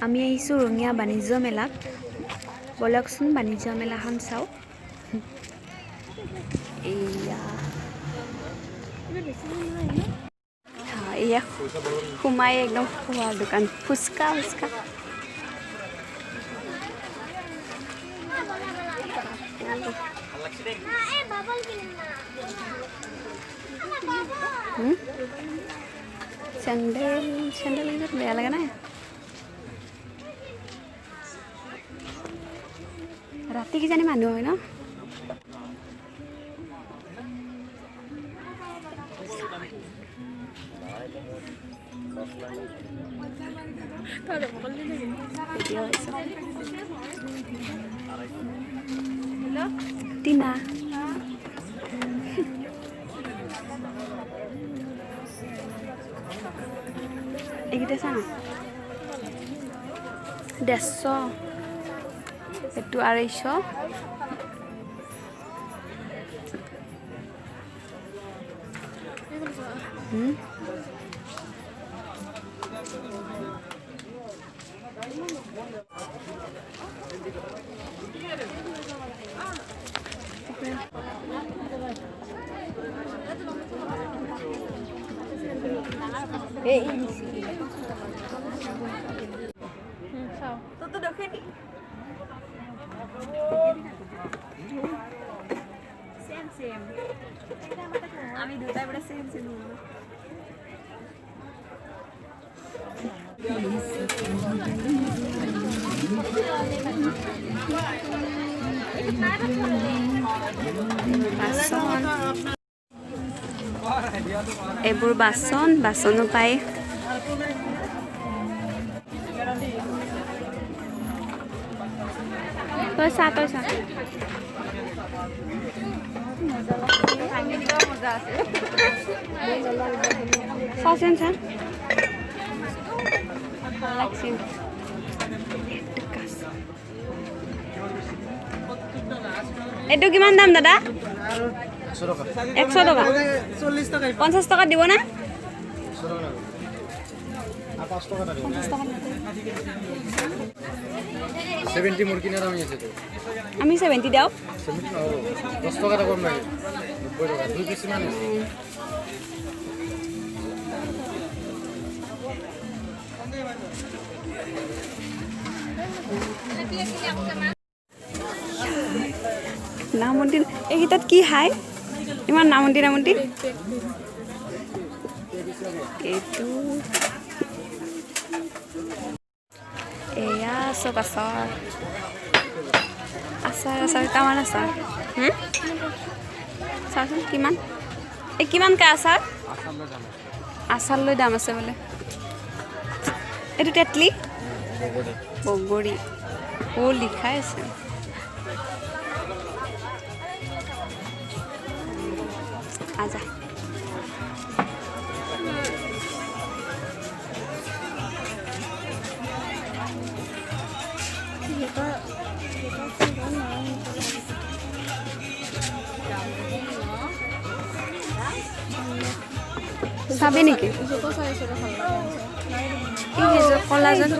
আমি আহিছোঁ ৰঙিয়া বাণিজ্য মেলাত বলকচোন বাণিজ্য মেলাখন চাওঁ এয়া সোমাই একদম খোৱাৰ দোকান ফুচকা চেণ্ডেল বেয়া লাগে নাই ৰাতি কিজানি মানুহ হয় ন টিনা এইকেইটা চা 150 এইটো 250 তো দেখেনি সেম আমি দুটাই বড় সেম এইবোৰ বাচনো পায় তই চা চাচোন চা লাগছে এইটো কিমান দাম দাদা 100 টকা 50 টকা দিব না 70 মুরগি না দাম আছে তো আমি 70 দাও 70 না 10 টাকা কম লাগে 90 টাকা দুই পিস মানে নামন্তি এইকেইটাত কি হাই ইমান নামন্তি এইটো এয়া চব আচাৰ কামান আচাৰ চাচোন কিমানকৈ আচাৰ লৈ দাম আছে বোলে এইটো তেতলি বগৰী লিখাই আছে আজা চাবি নেকি কলা যেন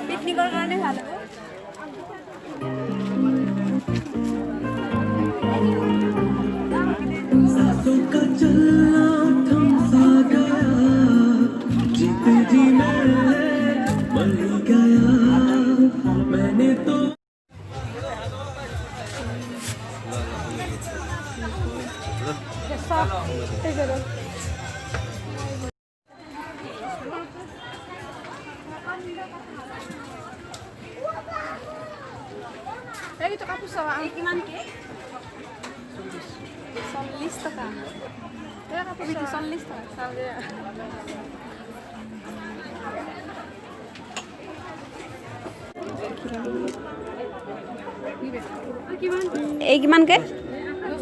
পিকনিকৰ কাৰণে ভাল হ'ব এইটো কাপোৰ চাবা কিমানকে 40 টকা এই কাপোৰ 40 টকা চাও দে কিমান এই কিমানকে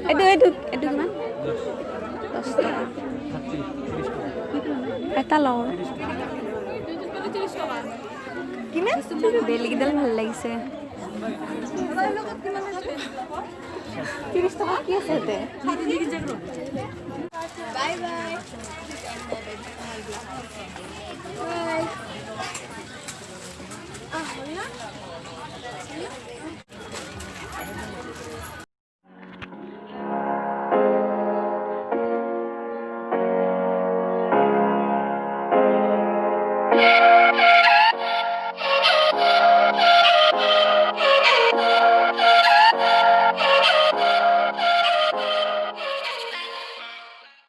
এইটো এইটো এইটো কিমান 10 টকা এটা লওঁ কিমান বেলিকেইডাল ভাল লাগিছে 30 টকা কি আছে ইয়াতে বাই বাই Yeah.